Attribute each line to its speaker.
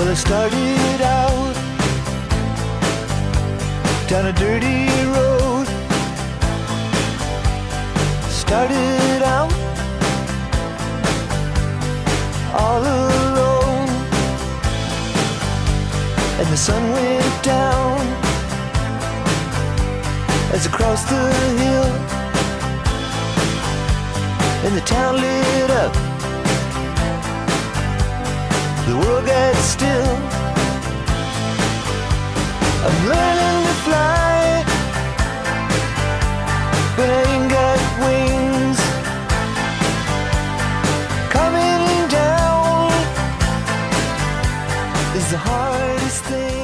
Speaker 1: Well, I started out down a dirty road. Started out all alone, and the sun went down as I crossed the hill, and the town lit up. The world got still. I'm learning to fly, but I ain't got wings. Coming down is the hardest thing.